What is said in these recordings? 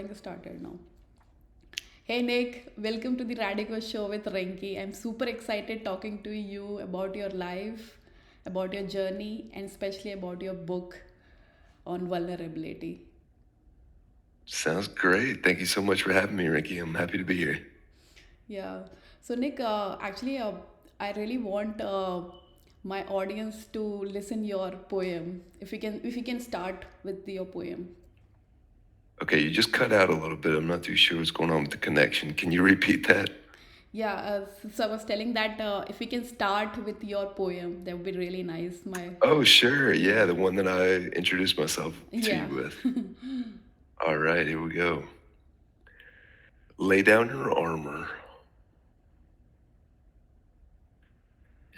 recording started now. Hey Nick, welcome to the Radical Show with Renki. I'm super excited talking to you about your life, about your journey, and especially about your book on vulnerability. Sounds great. Thank you so much for having me, Ricky. I'm happy to be here. Yeah. So Nick, I really want my audience to listen your poem. If you can start with your poem. Okay, you just cut out a little bit. I'm not too sure what's going on with the connection. Can you repeat that? Yeah, so I was telling that if we can start with your poem, that would be really nice. Oh, sure. Yeah, the one that I introduced myself to Yeah. you with. All right, here we go. Lay down your armor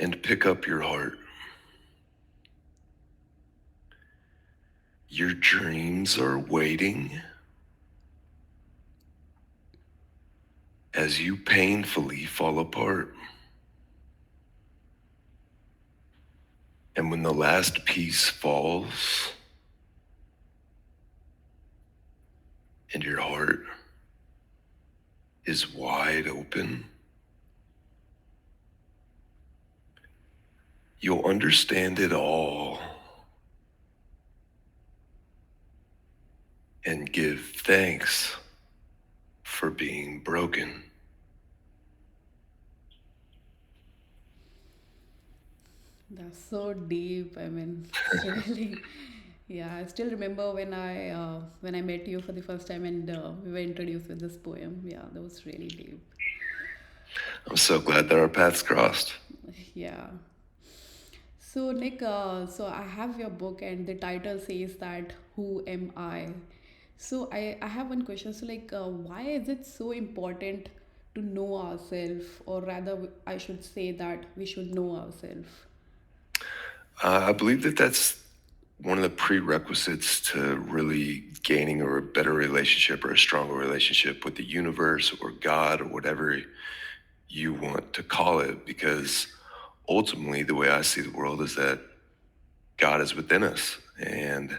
and pick up your heart. Your dreams are waiting as you painfully fall apart. And when the last piece falls and your heart is wide open, you'll understand it all and give thanks for being broken. That's so deep. I mean, it's really, yeah. I still remember when I met you for the first time and we were introduced with this poem. Yeah, that was really deep. I'm so glad that our paths crossed. Yeah. So Nick, so I have your book and the title says that who am I? So I have one question. So why is it so important to know ourselves, or rather, I should say that we should know ourselves. I believe that that's one of the prerequisites to really gaining a better relationship or a stronger relationship with the universe or God or whatever you want to call it. Because ultimately, the way I see the world is that God is within us. And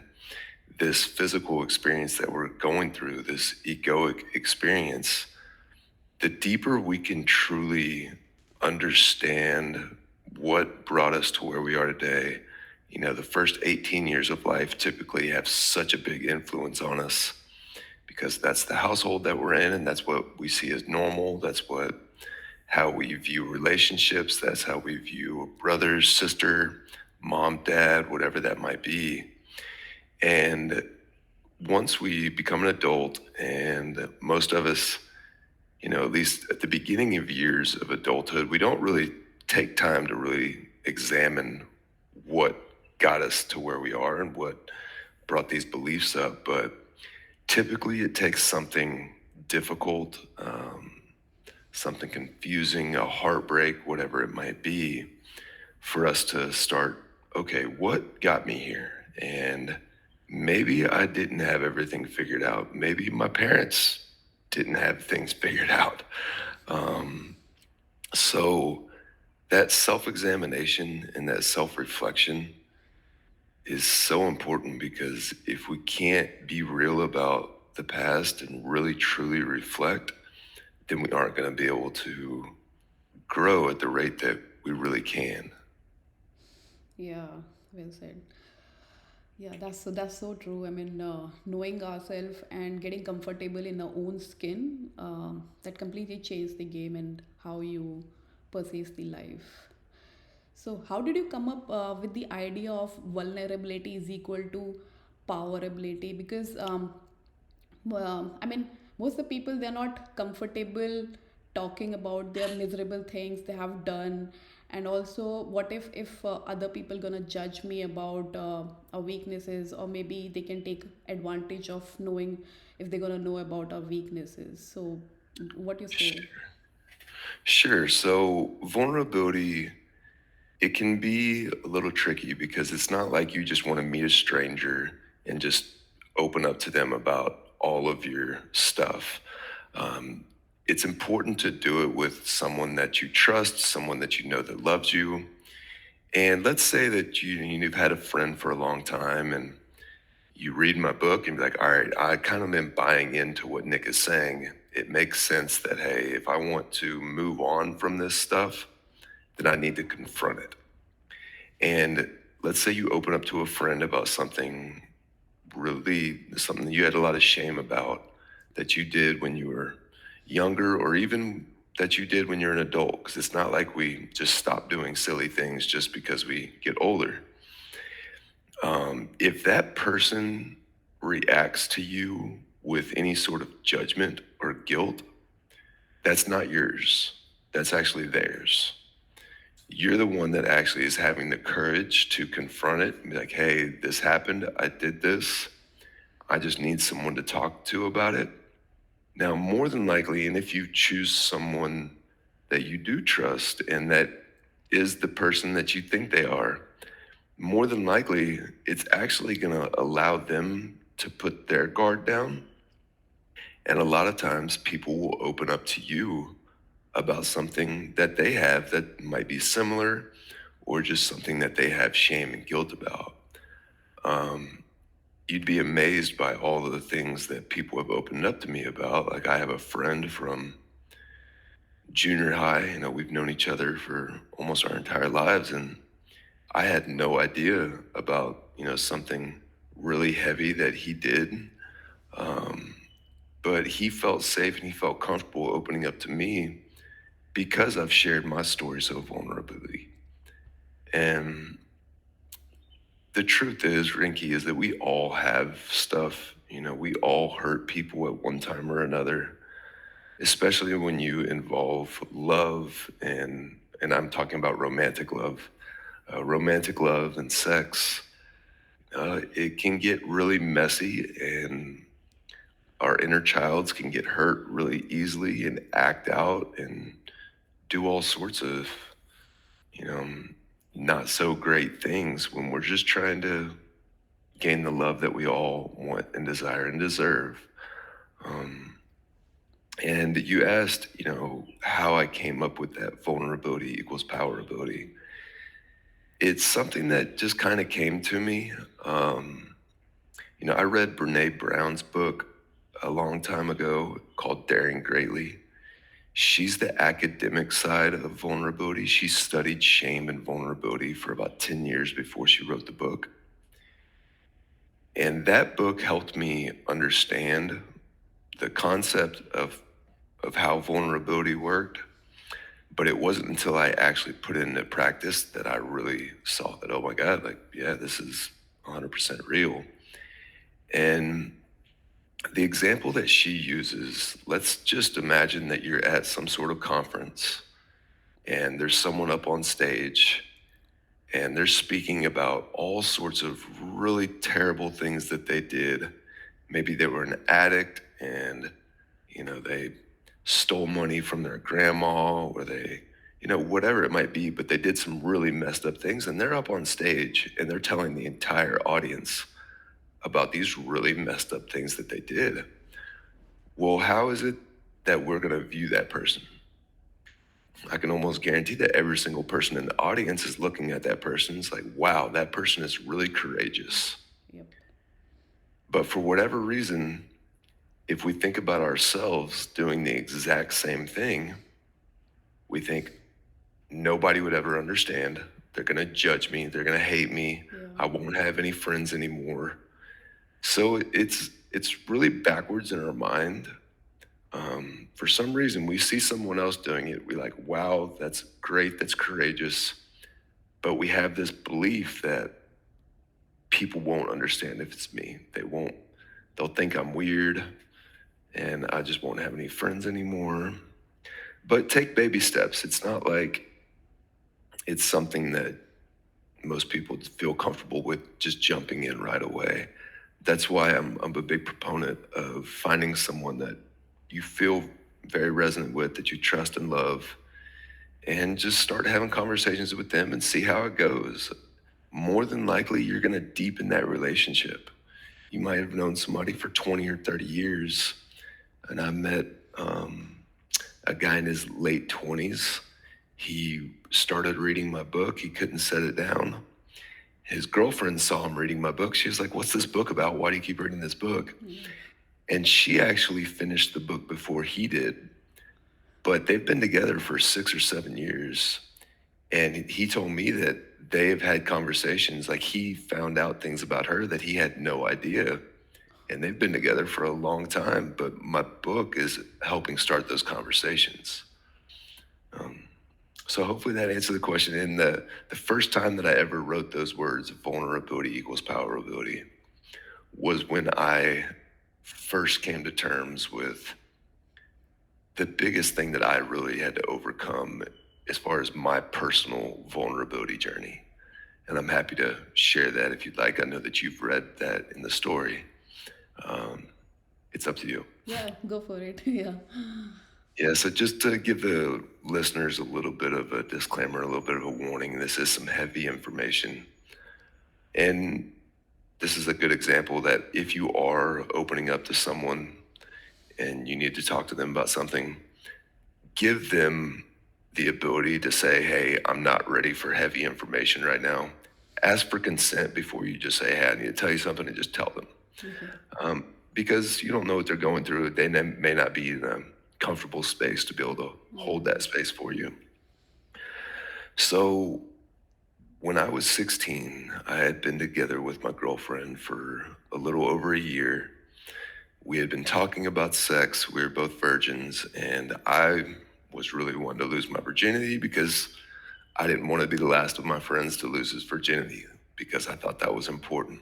this physical experience that we're going through, this egoic experience, the deeper we can truly understand what brought us to where we are today, the first 18 years of life typically have such a big influence on us because that's the household that we're in and that's what we see as normal. That's what how we view relationships. That's how we view a brother, sister, mom, dad, whatever that might be. And once we become an adult, and most of us, at least at the beginning of years of adulthood, we don't really take time to really examine what got us to where we are and what brought these beliefs up. But typically, it takes something difficult, something confusing, a heartbreak, whatever it might be, for us to start, okay, what got me here? And maybe I didn't have everything figured out. Maybe my parents didn't have things figured out. Um, so that self examination and that self reflection is so important because if we can't be real about the past and really truly reflect, then we aren't going to be able to grow at the rate that we really can. Yeah, well said. Yeah, that's so true. I mean, knowing ourselves and getting comfortable in our own skin, that completely changed the game and how you perceive the life. So, how did you come up with the idea of vulnerability is equal to powerability? Because I mean, most of the people, they're not comfortable talking about their miserable things they have done, and also what if other people gonna judge me about our weaknesses, or maybe they can take advantage of knowing if they're gonna know about our weaknesses. So, what you say? Sure. So vulnerability, it can be a little tricky because it's not like you just want to meet a stranger and just open up to them about all of your stuff. Um, it's important to do it with someone that you trust, someone that you know that loves you. And let's say that you've had a friend for a long time and you read my book and be like, all right, I kind of am buying into what Nick is saying. It makes sense that, hey, if I want to move on from this stuff, then I need to confront it. And let's say you open up to a friend about something something you had a lot of shame about that you did when you were younger, or even that you did when you're an adult. Because it's not like we just stop doing silly things just because we get older. If that person reacts to you with any sort of judgment or guilt, that's not yours. That's actually theirs. You're the one that actually is having the courage to confront it and be like, hey, this happened. I did this. I just need someone to talk to about it. Now, more than likely, and if you choose someone that you do trust and that is the person that you think they are, more than likely, it's actually going to allow them to put their guard down. And a lot of times, people will open up to you about something that they have that might be similar, or just something that they have shame and guilt about. You'd be amazed by all of the things that people have opened up to me about. Like, I have a friend from junior high, we've known each other for almost our entire lives, and I had no idea about, something really heavy that he did. But he felt safe and he felt comfortable opening up to me because I've shared my stories of vulnerability. And the truth is, Rinky, is that we all have stuff. We all hurt people at one time or another, especially when you involve love, and I'm talking about romantic love and sex. It can get really messy, and our inner childs can get hurt really easily and act out and do all sorts of, you know, not so great things when we're just trying to gain the love that we all want and desire and deserve. Um, and you asked, how I came up with that vulnerability equals powerability. It's something that just kind of came to me. I read Brene Brown's book a long time ago called Daring Greatly. She's the academic side of vulnerability. She studied shame and vulnerability for about 10 years before she wrote the book. And that book helped me understand the concept of how vulnerability worked. But it wasn't until I actually put it into practice that I really saw that, oh my God, like, yeah, this is 100% real. And the example that she uses, let's just imagine that you're at some sort of conference and there's someone up on stage and they're speaking about all sorts of really terrible things that they did. Maybe they were an addict and, they stole money from their grandma, or they, whatever it might be, but they did some really messed up things, and they're up on stage and they're telling the entire audience about these really messed up things that they did. Well, how is it that we're going to view that person? I can almost guarantee that every single person in the audience is looking at that person. It's like, wow, that person is really courageous. Yep. But for whatever reason, if we think about ourselves doing the exact same thing, we think nobody would ever understand. They're going to judge me. They're going to hate me. Yeah. I won't have any friends anymore. So it's really backwards in our mind. For some reason, we see someone else doing it. We like, wow, that's great. That's courageous. But we have this belief that people won't understand if it's me. They'll think I'm weird and I just won't have any friends anymore. But take baby steps. It's not like it's something that most people feel comfortable with just jumping in right away. That's why I'm a big proponent of finding someone that you feel very resonant with, that you trust and love, and just start having conversations with them and see how it goes. More than likely, you're going to deepen that relationship. You might have known somebody for 20 or 30 years, and I met a guy in his late 20s. He started reading my book. He couldn't set it down. his girlfriend saw him reading my book. She was like, "What's this book about? Why do you keep reading this book?" Yeah. And she actually finished the book before he did. But they've been together for 6 or 7 years. And he told me that they have had conversations. Like he found out things about her that he had no idea. And they've been together for a long time. But my book is helping start those conversations. Um, so hopefully that answered the question. And the first time that I ever wrote those words, vulnerability equals powerability, was when I first came to terms with the biggest thing that I really had to overcome as far as my personal vulnerability journey. And I'm happy to share that if you'd like. I know that you've read that in the story. Um, it's up to you. Yeah, go for it. Yeah. Yeah, so just to give the listeners a little bit of a disclaimer, a little bit of a warning, this is some heavy information. And this is a good example that if you are opening up to someone and you need to talk to them about something, give them the ability to say, "Hey, I'm not ready for heavy information right now." Ask for consent before you just say, "Hey, I need to tell you something," and just tell them. Okay. Because you don't know what they're going through. They may not be in a comfortable space to be able to hold Yeah. that space for you. So when I was 16, I had been together with my girlfriend for a little over a year. We had been talking about sex. We were both virgins, and I was really wanting to lose my virginity because I didn't want to be the last of my friends to lose his virginity because I thought that was important.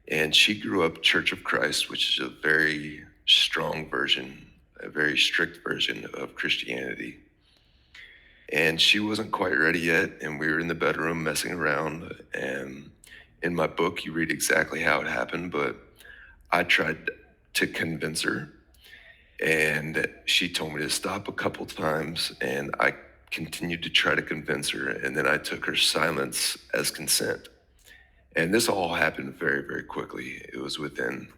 And she grew up Church of Christ, which is a very strong version, a very strict version of Christianity. And she wasn't quite ready yet. And we were in the bedroom messing around. And in my book, you read exactly how it happened, but I tried to convince her. And she told me to stop a couple times. And I continued to try to convince her. And then I took her silence as consent. And this all happened very, very quickly. It was within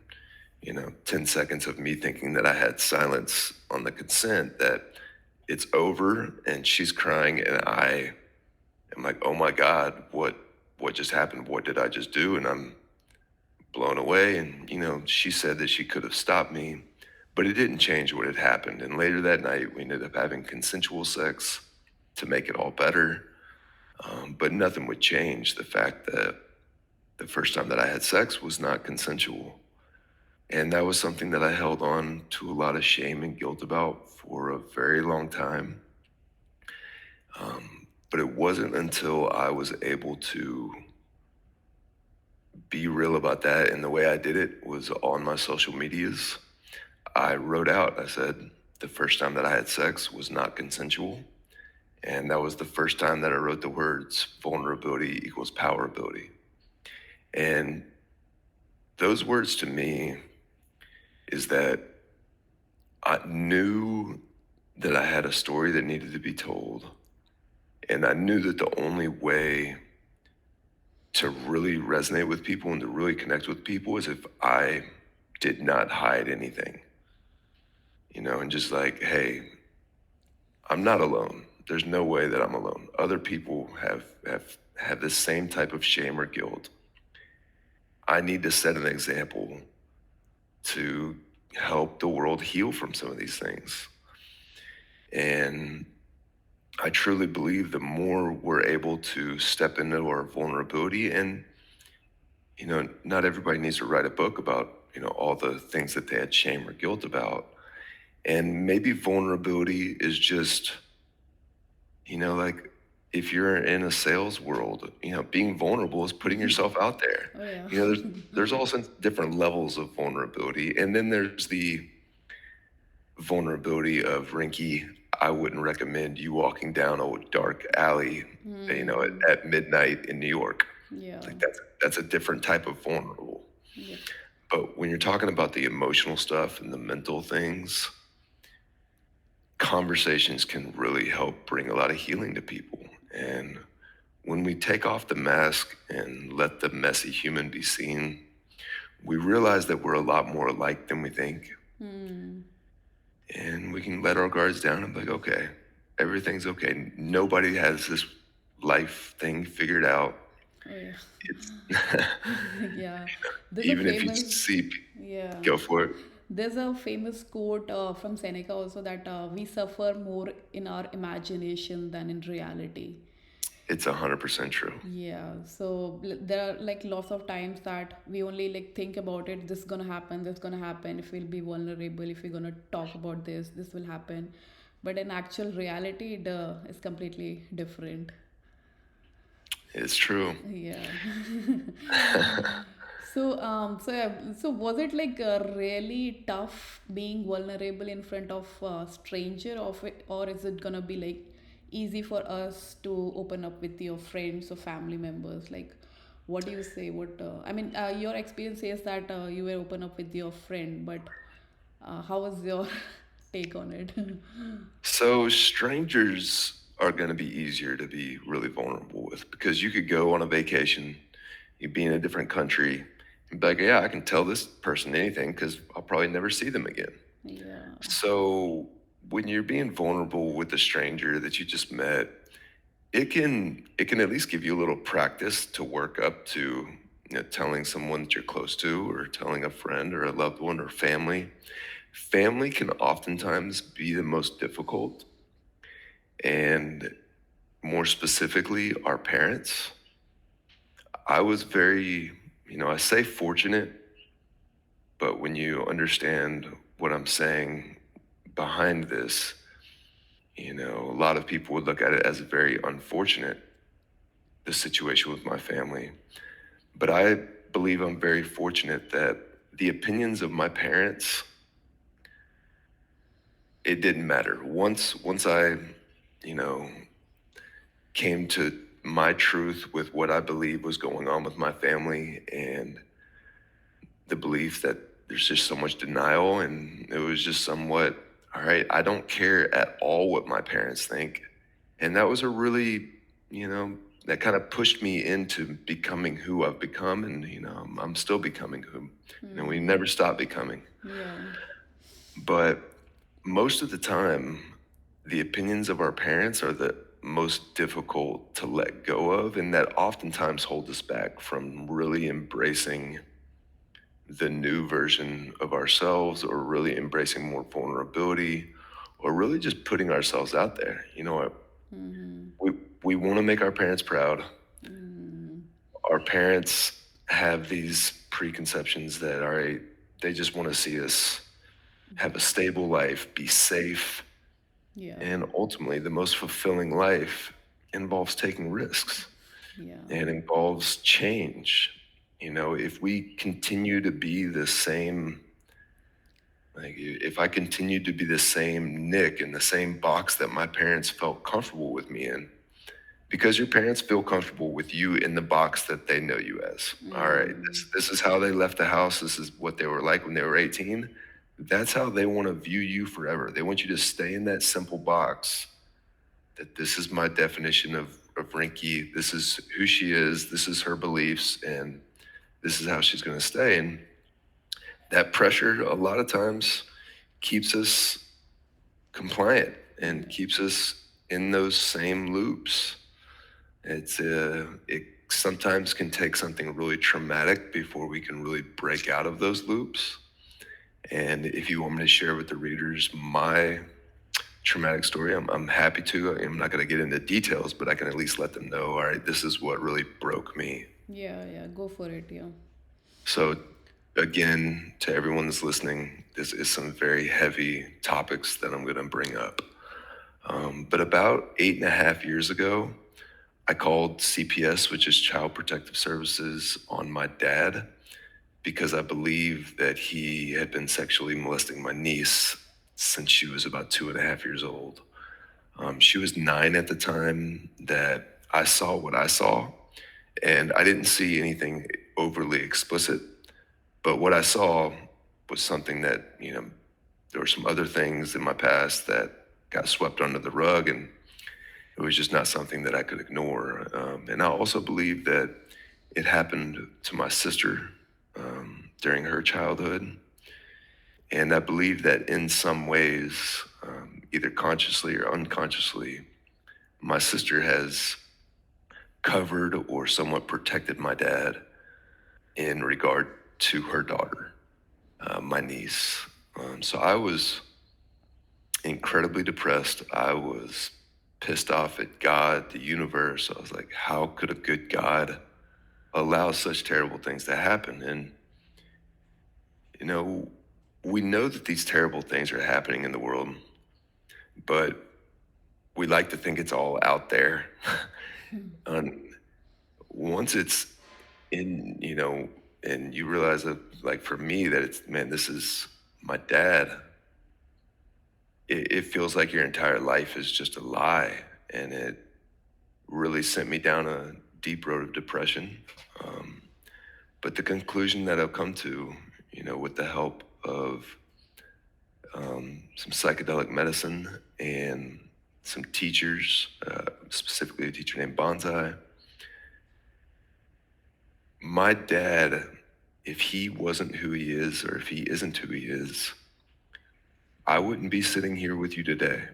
10 seconds of me thinking that I had silence on the consent that it's over and she's crying and I am like, "Oh my God, what just happened? What did I just do?" And I'm blown away. And, she said that she could have stopped me, but it didn't change what had happened. And later that night, we ended up having consensual sex to make it all better. But nothing would change the fact that the first time that I had sex was not consensual. And that was something that I held on to a lot of shame and guilt about for a very long time. But it wasn't until I was able to be real about that. And the way I did it was on my social medias. I wrote out, I said, the first time that I had sex was not consensual. And that was the first time that I wrote the words vulnerability equals powerability. And those words to me is that I knew that I had a story that needed to be told. And I knew that the only way to really resonate with people and to really connect with people is if I did not hide anything, and just like, "Hey, I'm not alone. There's no way that I'm alone. Other people have the same type of shame or guilt. I need to set an example to help the world heal from some of these things." And I truly believe the more we're able to step into our vulnerability, and not everybody needs to write a book about all the things that they had shame or guilt about. And maybe vulnerability is just like if you're in a sales world, being vulnerable is putting yourself out there. Oh, yeah. There's all sorts of different levels of vulnerability, and then there's the vulnerability of Rinky. I wouldn't recommend you walking down a dark alley, at midnight in New York. Yeah. Like that's a different type of vulnerable. Yep. But when you're talking about the emotional stuff and the mental things, conversations can really help bring a lot of healing to people. And when we take off the mask and let the messy human be seen, we realize that we're a lot more alike than we think. Hmm. And we can let our guards down and be like, "Okay, everything's okay. Nobody has this life thing figured out. Oh yeah. It's Yeah. There's a even if you famous, see, yeah. go for it. There's a famous quote from Seneca also that we suffer more in our imagination than in reality. It's 100% true. Yeah, so there are like lots of times that we only like think about it, this is gonna happen, this is gonna happen, if we'll be vulnerable, if we're gonna talk about this will happen. But in actual reality, it is completely different. It's true. Yeah. So was it like really tough being vulnerable in front of a stranger, or is it gonna be like easy for us to open up with your friends or family members? Like, what do you say? I mean, your experience says that you were open up with your friend, but how was your take on it? So strangers are going to be easier to be really vulnerable with because you could go on a vacation, you'd be in a different country, and be like, yeah, I can tell this person anything because I'll probably never see them again. Yeah. So when you're being vulnerable with a stranger that you just met, it can at least give you a little practice to work up to, telling someone that you're close to, or telling a friend or a loved one or family. Family can oftentimes be the most difficult, and more specifically, our parents. I was very, I say fortunate, but when you understand what I'm saying behind this, a lot of people would look at it as very unfortunate, the situation with my family. But I believe I'm very fortunate that the opinions of my parents, it didn't matter. Once I, you know, came to my truth with what I believe was going on with my family, and the belief that there's just so much denial, and it was just somewhat, all right, I don't care at all what my parents think. And that was a really, you know, that kind of pushed me into becoming who I've become. And, I'm still becoming who, we Hmm. never stop becoming. Yeah. But most of the time, the opinions of our parents are the most difficult to let go of, and that oftentimes hold us back from really embracing the new version of ourselves, or really embracing more vulnerability, or really just putting ourselves out there. Hmm. We, we want to make our parents proud. Hmm. Our parents have these preconceptions that, all right, they just want to see us have a stable life, be safe, Yeah. and ultimately the most fulfilling life involves taking risks Yeah. and involves change. If we continue to be the same, like if I continued to be the same Nick in the same box that my parents felt comfortable with me in, because your parents feel comfortable with you in the box that they know you as. All right, Mm. this is how they left the house. This is what they were like when they were 18. That's how they want to view you forever. They want you to stay in that simple box, that this is my definition of Rinky. This is who she is. This is her beliefs, and this is how she's going to stay. And that pressure, a lot of times, keeps us compliant and Yeah. keeps us in those same loops. It sometimes can take something really traumatic before we can really break out of those loops. And if you want me to share with the readers my traumatic story, I'm happy to. I'm not going to get into details, but I can at least let them know, all right, this is what really broke me. Yeah. Yeah. Go for it. Yeah. So, again, to everyone that's listening, this is some very heavy topics that I'm going to bring up. But about 8.5 years ago, I called CPS, which is Child Protective Services, on my dad because I believe that he had been sexually molesting my niece since she was about 2.5 years old. She was 9 at the time that I saw what I saw, and I didn't see anything overly explicit, but what I saw was something that, there were some other things in my past that got swept under the rug, and it was just not something that I could ignore. And I also believe that it happened to my sister during her childhood. And I believe that in some ways, either consciously or unconsciously, my sister has covered or somewhat protected my dad in regard to her daughter, my niece. So I was incredibly depressed. I was pissed off at God, the universe. I was like, how could a good God allow such terrible things to happen? And, you know, we know that these terrible things are happening in the world, but we like to think it's all out there. And once it's in, and you realize that, like for me, that it's, man, this is my dad. It feels like your entire life is just a lie. And it really sent me down a deep road of depression. Um, but the conclusion that I've come to, with the help of some psychedelic medicine and some teachers, specifically a teacher named Bonsai, my dad, if he wasn't who he is, or if he isn't who he is, I wouldn't be sitting here with you today.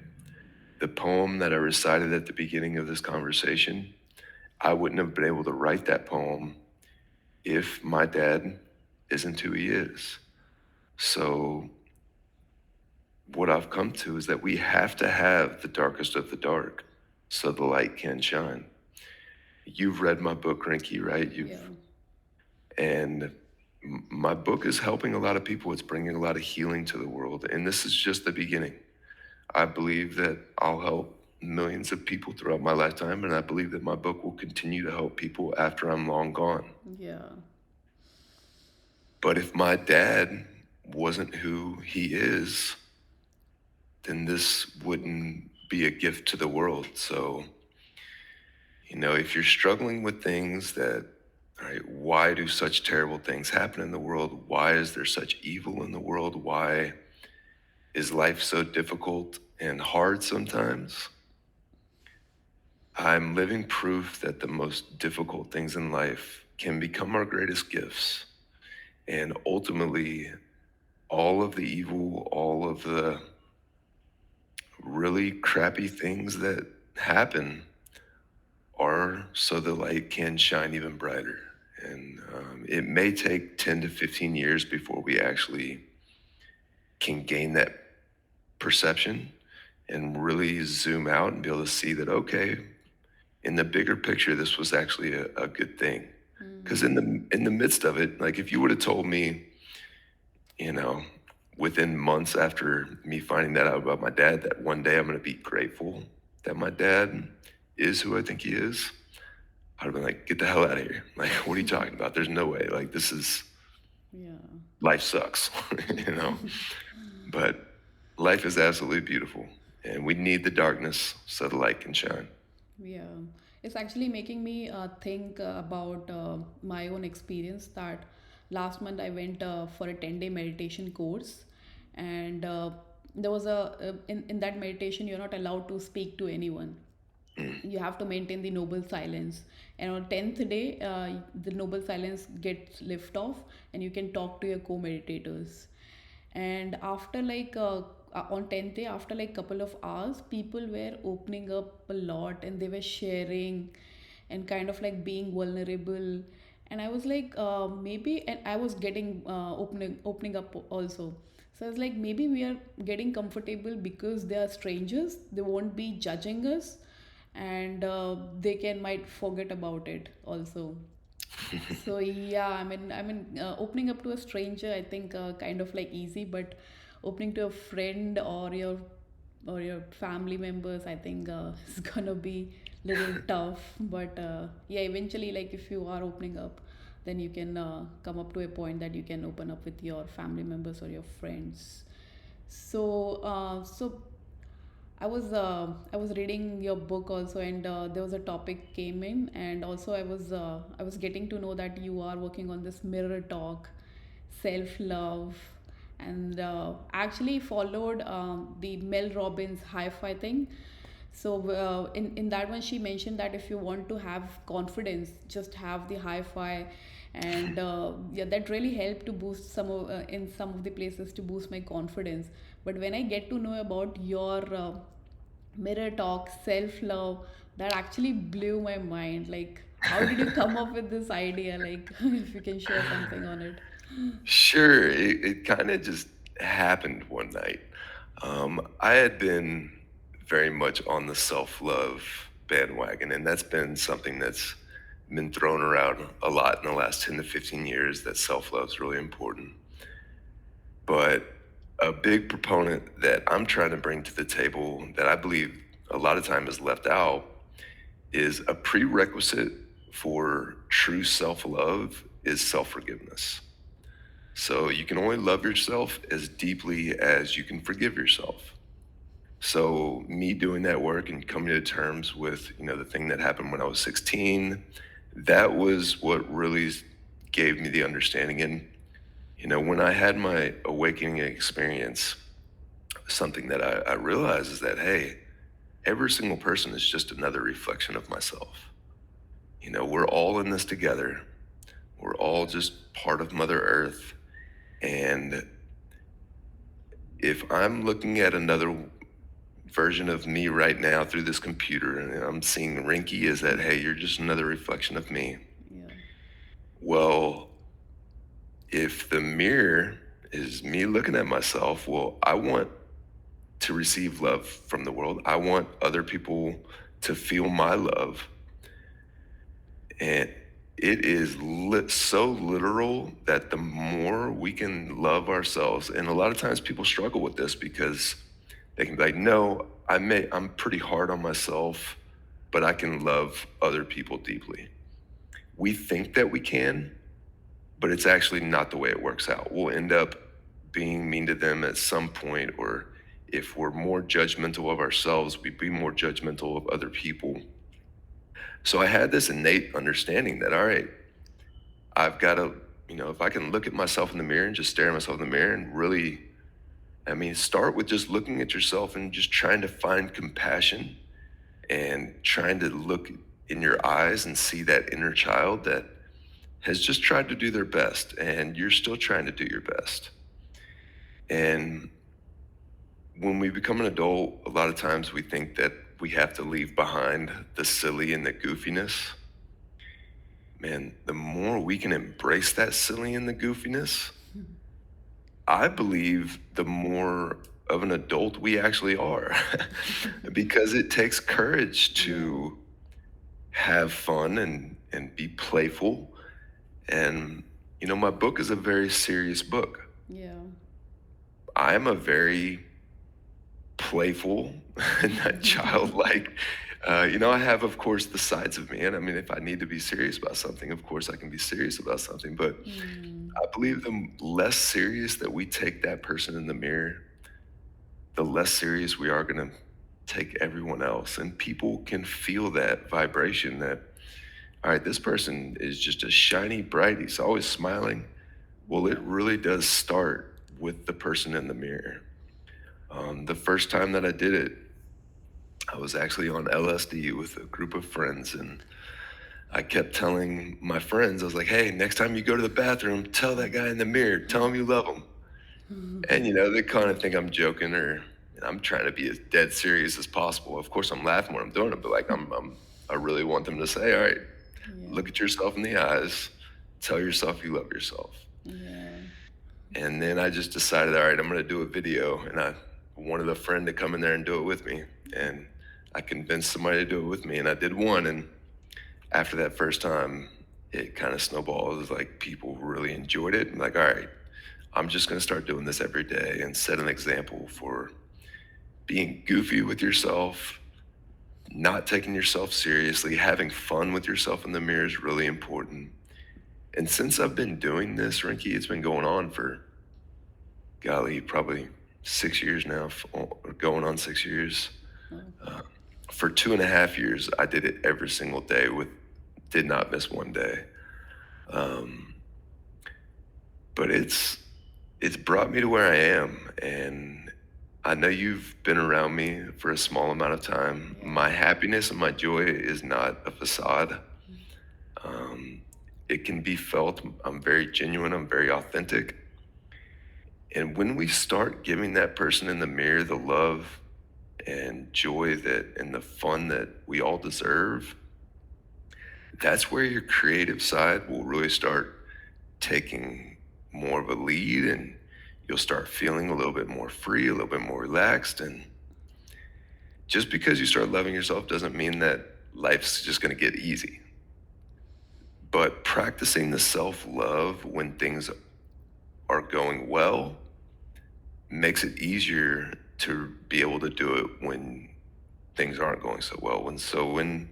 The poem that I recited at the beginning of this conversation, I wouldn't have been able to write that poem if my dad isn't who he is. So what I've come to is that we have to have the darkest of the dark so the light can shine. You've read my book, Rinky, right? Yeah. And my book is helping a lot of people. It's bringing a lot of healing to the world. And this is just the beginning. I believe that I'll help millions of people throughout my lifetime. And I believe that my book will continue to help people after I'm long gone. Yeah. But if my dad wasn't who he is, then this wouldn't be a gift to the world. So, if you're struggling with things that, all right, why do such terrible things happen in the world? Why is there such evil in the world? Why is life so difficult and hard sometimes? I'm living proof that the most difficult things in life can become our greatest gifts. And ultimately, all of the evil, all of the really crappy things that happen are so the light can shine even brighter. And it may take 10 to 15 years before we actually can gain that perception and really zoom out and be able to see that, okay, in the bigger picture, this was actually a good thing. Because in the midst of it, like if you would have told me, you know, within months after me finding that out about my dad, that one day I'm going to be grateful that my dad is who I think he is, I'd have been like, get the hell out of here. Like, what are you talking about? There's no way. Like, this is, Yeah. life sucks, But life is absolutely beautiful. And we need the darkness so the light can shine. Yeah, it's actually making me think about my own experience that last month I went for a 10-day meditation course, and there was in that meditation you're not allowed to speak to anyone. You have to maintain the noble silence, and on 10th day the noble silence gets lift off and you can talk to your co-meditators. And after on 10th day, after like couple of hours, people were opening up a lot and they were sharing and kind of like being vulnerable. And I was like, maybe, and I was getting opening up also. So I was like, maybe we are getting comfortable because they are strangers, they won't be judging us, and they can might forget about it also. So yeah, opening up to a stranger, I think kind of like easy, but opening to a friend or your family members, I think is gonna be little tough. But yeah, eventually, like if you are opening up, then you can come up to a point that you can open up with your family members or your friends. So I was reading your book also, and there was a topic came in, and also I was getting to know that you are working on this mirror talk, self love, and actually followed the Mel Robbins hi-fi thing. So in that one, she mentioned that if you want to have confidence, just have the hi-fi, and yeah, that really helped to boost in some of the places to boost my confidence. But when I get to know about your mirror talk, self love, That actually blew my mind. Like, how did you come up with this idea? Like, if you can share something on it. Sure, it kind of just happened one night. I had been very much on the self love bandwagon, and that's been something that's been thrown around a lot in the last 10 to 15 years that self love is really important. But a big proponent that I'm trying to bring to the table that I believe a lot of time is left out is a prerequisite for true self love is self forgiveness. So you can only love yourself as deeply as you can forgive yourself. So me doing that work and coming to terms with, the thing that happened when I was 16, that was what really gave me the understanding. And, when I had my awakening experience, something that I realized is that, hey, every single person is just another reflection of myself. We're all in this together. We're all just part of Mother Earth. And if I'm looking at another version of me right now through this computer and I'm seeing Rinky is that, hey, you're just another reflection of me. Yeah. Well, if the mirror is me looking at myself, well, I want to receive love from the world. I want other people to feel my love. And it is so literal that the more we can love ourselves, and a lot of times people struggle with this because they can be like, no, I'm pretty hard on myself, but I can love other people deeply. We think that we can, but it's actually not the way it works out. We'll end up being mean to them at some point, or if we're more judgmental of ourselves, we be more judgmental of other people. So I had this innate understanding that, all right, I've got to, if I can look at myself in the mirror and just stare at myself in the mirror and really, start with just looking at yourself and just trying to find compassion and trying to look in your eyes and see that inner child that has just tried to do their best and you're still trying to do your best. And when we become an adult, a lot of times we think that we have to leave behind the silly and the goofiness. Man, the more we can embrace that silly and the goofiness, I believe the more of an adult we actually are because it takes courage Yeah. to have fun and be playful. And, my book is a very serious book. Yeah. I'm a very playful, not childlike. I have, of course, the sides of me. And if I need to be serious about something, of course, I can be serious about something. But Hmm. I believe the less serious that we take that person in the mirror, the less serious we are going to take everyone else. And people can feel that vibration that, all right, this person is just a shiny, bright, he's always smiling. Well, it Yeah. really does start with the person in the mirror. The first time that I did it, I was actually on LSD with a group of friends, and I kept telling my friends, I was like, hey, next time you go to the bathroom, tell that guy in the mirror, tell him you love him. And, they kind of think I'm joking or I'm trying to be as dead serious as possible. Of course, I'm laughing when I'm doing it, but like I really want them to say, all right, Yeah. look at yourself in the eyes, tell yourself you love yourself. Yeah. And then I just decided, all right, I'm going to do a video. And I wanted a friend to come in there and do it with me. And I convinced somebody to do it with me. And I did one. And after that first time, it kind of snowballed. It was like people really enjoyed it. And like, all right, I'm just going to start doing this every day and set an example for being goofy with yourself, not taking yourself seriously, having fun with yourself in the mirror is really important. And since I've been doing this, Rinky, it's been going on for, golly, probably 6 years now, going on 6 years. Oh. Uh, for 2.5 years, I did it every single day did not miss one day. Um, but it's brought me to where I am, and I know you've been around me for a small amount of time. Yeah. My happiness and my joy is not a facade. Um, it can be felt. I'm very genuine. I'm very authentic. And when we start giving that person in the mirror the love and joy that and the fun that we all deserve, that's where your creative side will really start taking more of a lead, and you'll start feeling a little bit more free, a little bit more relaxed. And just because you start loving yourself doesn't mean that life's just going to get easy. But practicing the self love when things are going well makes it easier to be able to do it when things aren't going so well. When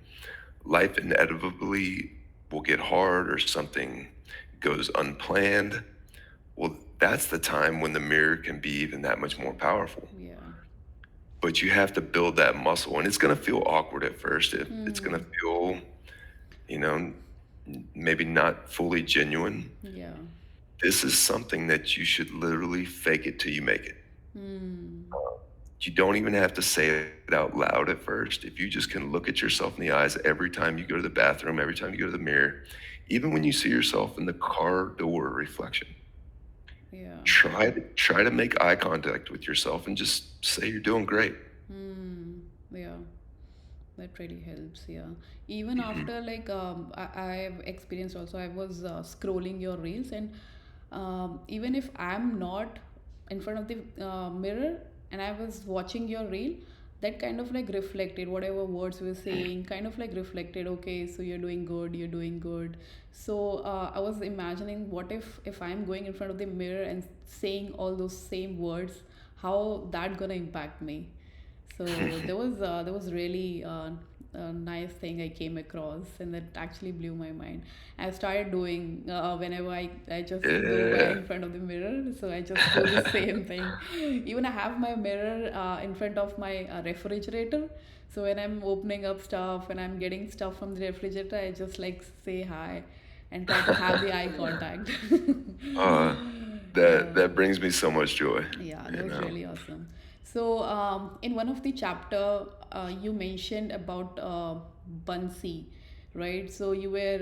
life inevitably will get hard or something goes unplanned, well, that's the time when the mirror can be even that much more powerful. Yeah. But you have to build that muscle, and it's going to feel awkward at first. It's going to Hmm. feel, you know, maybe not fully genuine. Yeah. This is something that you should literally fake it till you make it. Hmm. You don't even have to say it out loud at first. If you just can look at yourself in the eyes every time you go to the bathroom, every time you go to the mirror, even when you see yourself in the car door reflection, Yeah. try to make eye contact with yourself and just say you're doing great. Hmm. Yeah. That really helps. Yeah. Even Mhm. after like I've experienced also. I was scrolling your reels, and even if I'm not in front of the mirror and I was watching your reel, that kind of like reflected whatever words we were saying. Kind of like reflected. Okay, so you're doing good. You're doing good. So I was imagining what if I'm going in front of the mirror and saying all those same words, how that gonna impact me. So there was really a nice thing I came across, and that actually blew my mind. I started doing whenever I just go by Yeah. in front of the mirror, so I just do the same thing. Even I have my mirror in front of my refrigerator. So when I'm opening up stuff and I'm getting stuff from the refrigerator, I just like say hi and try to have the eye contact. uh, Yeah. that brings me so much joy, Yeah, that you was know. really awesome. So, in one of the chapter, you mentioned about Bansi, right? So you were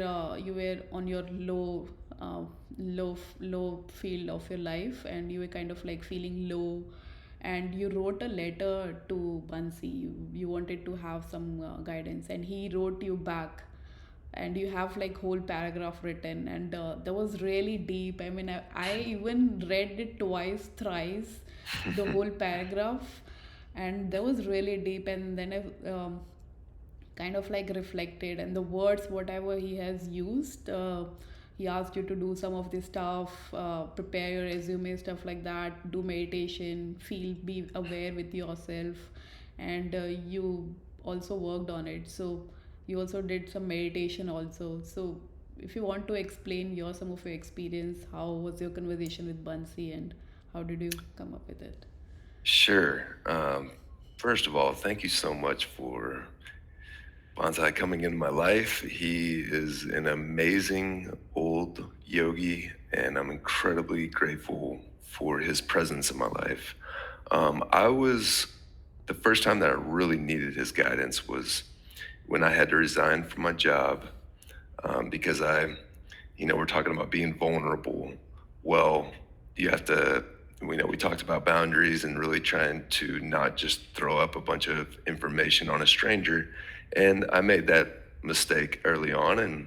on your low field of your life, and you were kind of like feeling low, and you wrote a letter to Bansi. You wanted to have some guidance, and he wrote you back, and you have like whole paragraph written, and that was really deep. I mean, I even read it twice, thrice, the whole paragraph, and that was really deep. And then I kind of like reflected, and the words whatever he has used, he asked you to do some of this stuff, prepare your resume, stuff like that, do meditation, feel, be aware with yourself, and you also worked on it. So you also did some meditation also. So if you want to explain your some of your experience, how was your conversation with Bansi, and how did you come up with it? Sure. First of all, thank you so much for Bonsai coming into my life. He is an amazing old yogi, and I'm incredibly grateful for his presence in my life. I was the first time that I really needed his guidance was when I had to resign from my job, because we're talking about being vulnerable. Well, you have to, we talked about boundaries and really trying to not just throw up a bunch of information on a stranger. And I made that mistake early on, and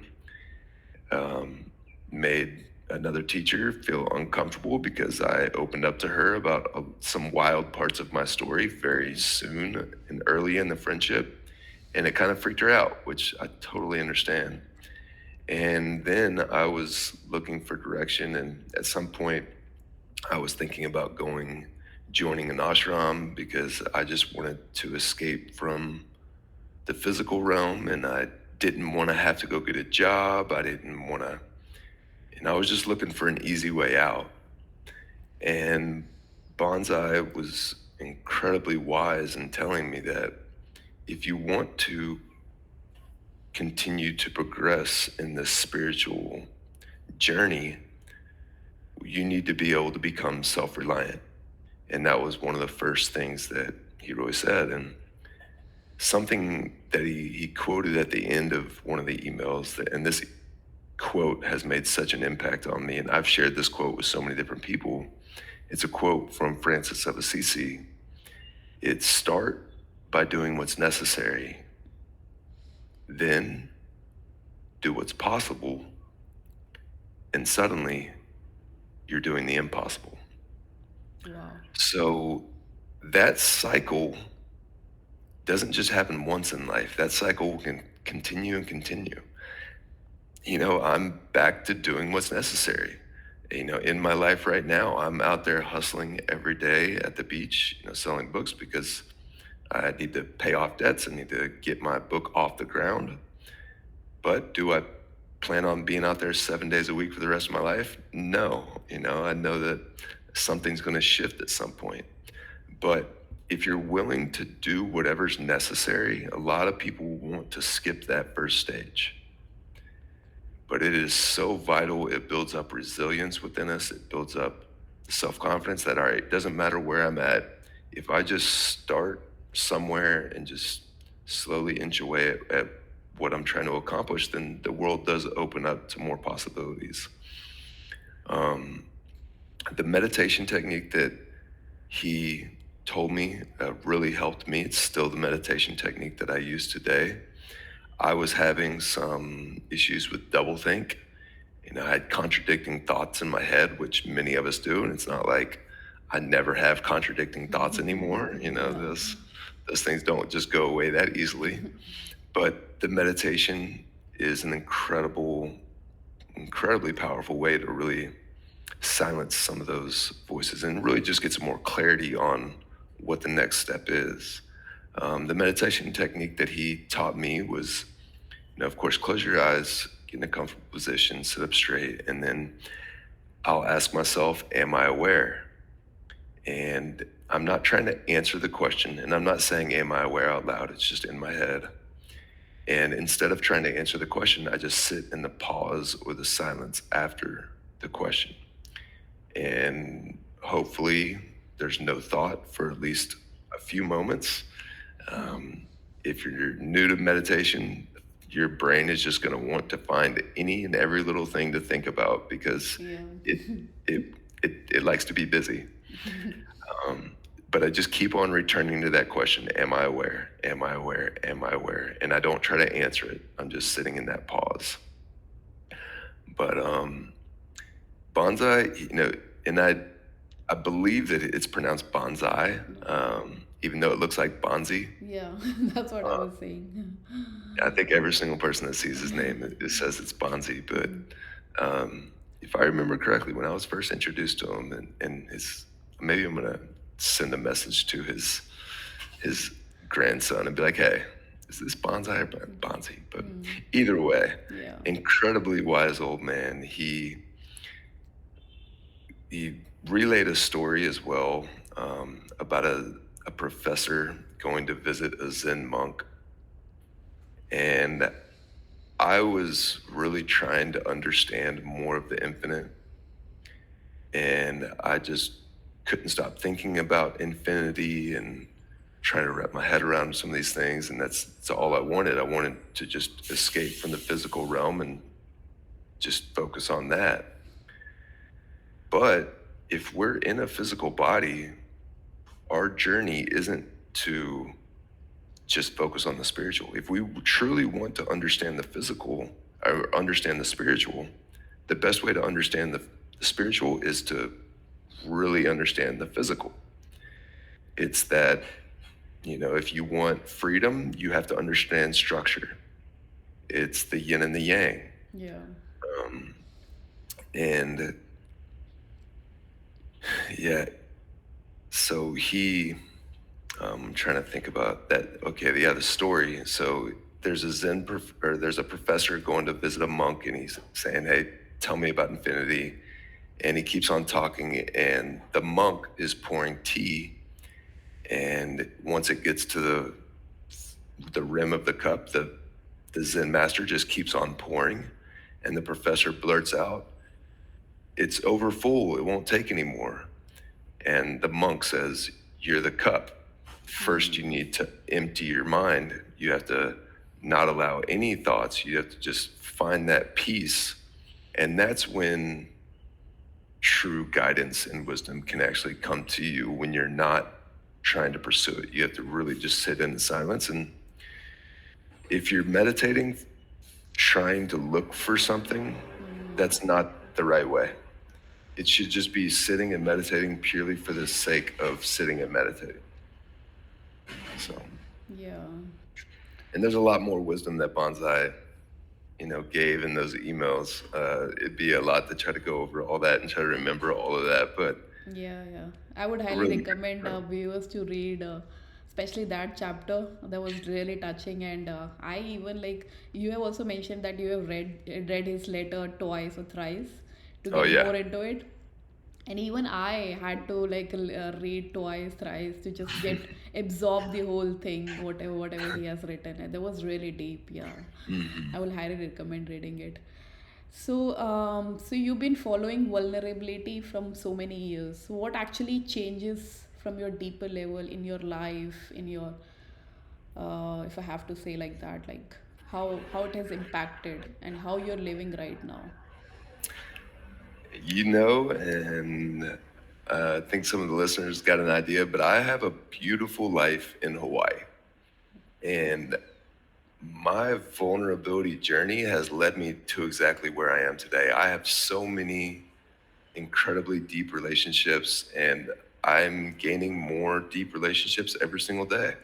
made another teacher feel uncomfortable because I opened up to her about some wild parts of my story very Right. soon and early in the friendship. And it kind of freaked her out, which I totally understand. And then I was looking for direction, and at some point, I was thinking about joining an ashram because I just wanted to escape from the physical realm, and I didn't want to have to go get a job. I didn't want to, and I was just looking for an easy way out. And Bonsai was incredibly wise in telling me that if you want to continue to progress in this spiritual journey, you need to be able to become self reliant. And that was one of the first things that he really said. And something that he quoted at the end of one of the emails, and this quote has made such an impact on me. And I've shared this quote with so many different people. It's a quote from Francis of Assisi. It's start, by doing what's necessary, then do what's possible, and suddenly you're doing the impossible. Wow. So that cycle doesn't just happen once in life. That cycle can continue and continue. I'm back to doing what's necessary. In my life right now, I'm out there hustling every day at the beach, selling books because I need to pay off debts. I need to get my book off the ground. But do I plan on being out there 7 days a week for the rest of my life? No. I know that something's going to shift at some point. But if you're willing to do whatever's necessary, a lot of people want to skip that first stage. But it is so vital. It builds up resilience within us. It builds up self-confidence that, all right, it doesn't matter where I'm at. If I just start somewhere and just slowly inch away at what I'm trying to accomplish, then the world does open up to more possibilities. The meditation technique that he told me really helped me. It's still the meditation technique that I use today. I was having some issues with doublethink. I had contradicting thoughts in my head, which many of us do, and it's not like I never have contradicting thoughts anymore. Yeah. Those things don't just go away that easily. But the meditation is an incredibly powerful way to really silence some of those voices and really just get some more clarity on what the next step is. The meditation technique that he taught me was, of course, close your eyes, get in a comfortable position, sit up straight, and then I'll ask myself, am I aware? And I'm not trying to answer the question, and I'm not saying, am I aware out loud? It's just in my head. And instead of trying to answer the question, I just sit in the pause or the silence after the question. And hopefully there's no thought for at least a few moments. If you're new to meditation, your brain is just going to want to find any and every little thing to think about because Yeah. it it likes to be busy. But I just keep on returning to that question: Am I aware? Am I aware? Am I aware? And I don't try to answer it. I'm just sitting in that pause. But bonsai, and I believe that it's pronounced bonsai, even though it looks like Bonzi. Yeah, that's what I was saying. I think every single person that sees his name, it says it's Bonzi. But if I remember correctly, when I was first introduced to him, and maybe I'm gonna send a message to his grandson and be like, "Hey, is this Bonsai or Bonzi?" But either way, Yeah. incredibly wise old man. He relayed a story as well about a professor going to visit a Zen monk. And I was really trying to understand more of the infinite. And I just couldn't stop thinking about infinity and trying to wrap my head around some of these things. And that's all I wanted. I wanted to just escape from the physical realm and just focus on that. But if we're in a physical body, our journey isn't to just focus on the spiritual. If we truly want to understand the physical or understand the spiritual, the best way to understand the spiritual is to really understand the physical. It's that, if you want freedom, you have to understand structure. It's the yin and the yang. Yeah. Um, and yeah, so I'm trying to think about that. Okay, yeah, the story. So there's there's a professor going to visit a monk, and he's saying, "Hey, tell me about infinity." And he keeps on talking, and the monk is pouring tea. And once it gets to the rim of the cup, the Zen master just keeps on pouring, and the professor blurts out, "It's over full. It won't take any more." And the monk says, "You're the cup. First, you need to empty your mind. You have to not allow any thoughts. You have to just find that peace." And that's when true guidance and wisdom can actually come to you, when you're not trying to pursue it. You have to really just sit in the silence. And if you're meditating, trying to look for something, Mm, that's not the right way. It should just be sitting and meditating purely for the sake of sitting and meditating. So, yeah. and there's a lot more wisdom that Bonsai, gave in those emails. It'd be a lot to try to go over all that and try to remember all of that, but Yeah, yeah. I would highly really, recommend viewers to read, especially that chapter. That was really touching, and I even like you have also mentioned that you have read his letter twice or thrice to oh get yeah. more into it. And even I had to like read twice, thrice to just get absorb the whole thing, whatever he has written. And that was really deep. Yeah, I will highly recommend reading it. So you've been following vulnerability from so many years. So what actually changes from your deeper level in your life, in your, if I have to say like that, like how it has impacted and how you're living right now. And I think some of the listeners got an idea, but I have a beautiful life in Hawaii. And my vulnerability journey has led me to exactly where I am today. I have so many incredibly deep relationships, and I'm gaining more deep relationships every single day.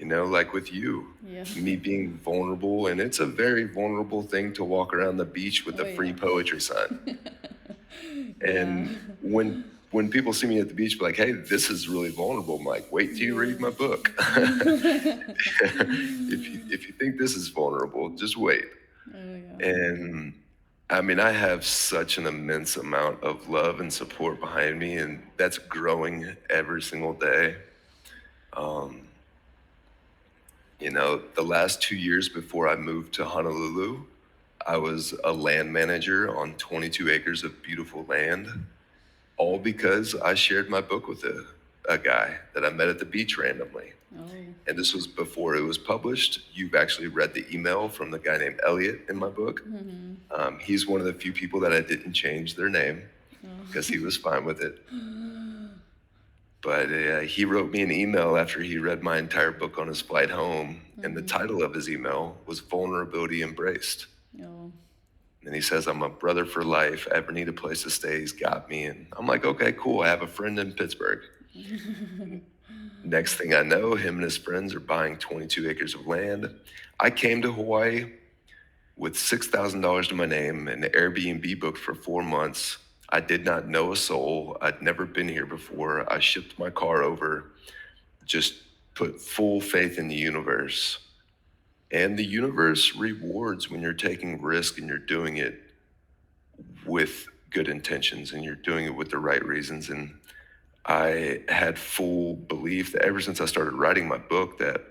Like with you, Yeah. me being vulnerable, and it's a very vulnerable thing to walk around the beach with Oh a free yeah. poetry sign. Yeah. And when people see me at the beach, be like, "Hey, this is really vulnerable." I'm like, "Wait till you read my book. If you think this is vulnerable, just wait." Oh yeah. And I mean, I have such an immense amount of love and support behind me, and that's growing every single day. Um, the last 2 years before I moved to Honolulu, I was a land manager on 22 acres of beautiful land, all because I shared my book with a guy that I met at the beach randomly. Oh. And this was before it was published. You've actually read the email from the guy named Elliot in my book. Mm-hmm. He's one of the few people that I didn't change their name because he Oh. was fine with it. But he wrote me an email after he read my entire book on his flight home. And the Mm-hmm. title of his email was Vulnerability Embraced. Oh. And he says, "I'm a brother for life. Ever need a place to stay, he's got me." And I'm like, "Okay, cool. I have a friend in Pittsburgh." Next thing I know, him and his friends are buying 22 acres of land. I came to Hawaii with $6,000 to my name, an Airbnb booked for 4 months. I did not know a soul. I'd never been here before. I shipped my car over, just put full faith in the universe. And the universe rewards when you're taking risk and you're doing it with good intentions and you're doing it with the right reasons. And I had full belief that ever since I started writing my book that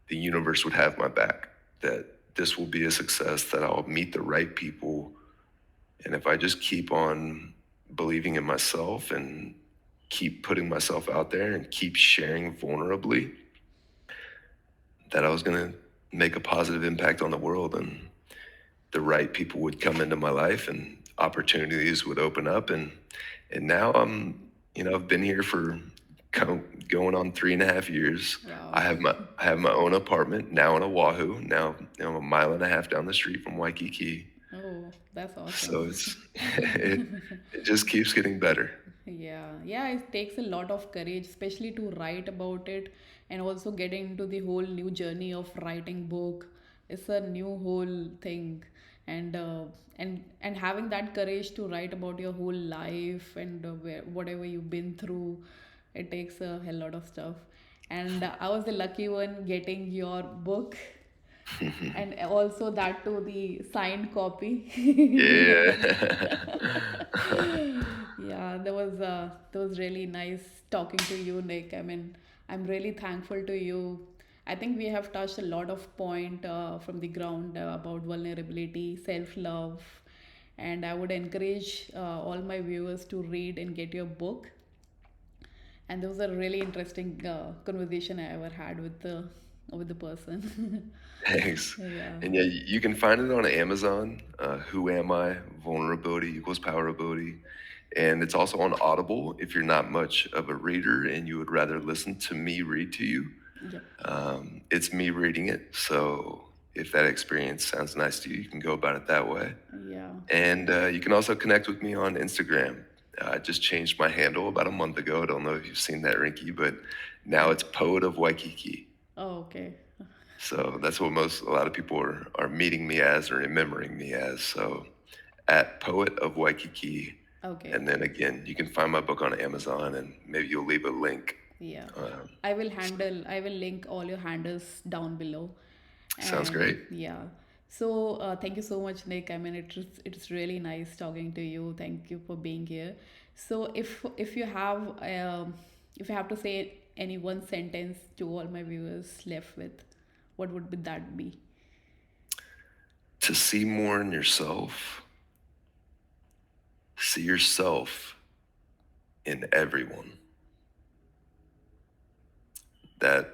the universe would have my back, that this will be a success, that I'll meet the right people. And if I just keep on believing in myself and keep putting myself out there and keep sharing vulnerably, that I was going to make a positive impact on the world and the right people would come into my life and opportunities would open up. And now I've been here for going on 3.5 years. Wow. I have my own apartment now in Oahu. Now I'm a mile and a half down the street from Waikiki. Oh, that's So awesome. it's it just keeps getting better. Yeah, yeah, it takes a lot of courage, especially to write about it and also getting into the whole new journey of writing book. It's a new whole thing, and and having that courage to write about your whole life and whatever you've been through, it takes a hell lot of stuff. And I was the lucky one getting your book, and also that to the signed copy. Yeah. Yeah, that was really nice talking to you, Nick. I mean, I'm really thankful to you. I think we have touched a lot of point from the ground about vulnerability, self-love, and I would encourage all my viewers to read and get your book. And there was a really interesting conversation I ever had with the person. Thanks. Yeah. And yeah, you can find it on Amazon. Who Am I? Vulnerability Equals Powerability. And it's also on Audible if you're not much of a reader and you would rather listen to me read to you. Yep. It's me reading it. So if that experience sounds nice to you, you can go about it that way. Yeah. And you can also connect with me on Instagram. I just changed my handle about a month ago. I don't know if you've seen that, Rinky, but now it's Poet of Waikiki. Oh, okay. So that's what a lot of people are meeting me as or remembering me as. So at Poet of Waikiki. Okay. And then again, you can find my book on Amazon and maybe you'll leave a link. Yeah. Um, I will link all your handles down below. Sounds And great. yeah. So thank you so much, Nick. I mean, it's really nice talking to you. Thank you for being here. So if you have to say any one sentence to all my viewers left with, what would be that be? To see more in yourself, see yourself in everyone. That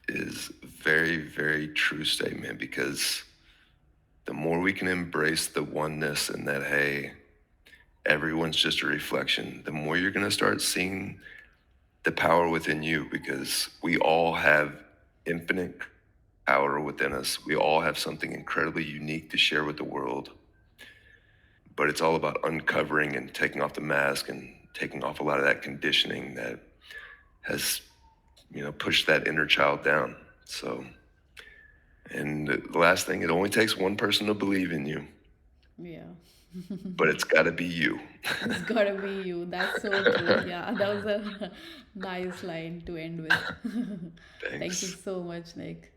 is a very, very true statement because the more we can embrace the oneness and that, hey, everyone's just a reflection, the more you're going to start seeing the power within you because we all have infinite power within us. We all have something incredibly unique to share with the world, but it's all about uncovering and taking off the mask and taking off a lot of that conditioning that has, pushed that inner child down. So, and the last thing, it only takes one person to believe in you, Yeah. but it's got to be you. It's gotta be you. That's so true. Yeah, that was a nice line to end with. Thank you Thanks. so much, Nick.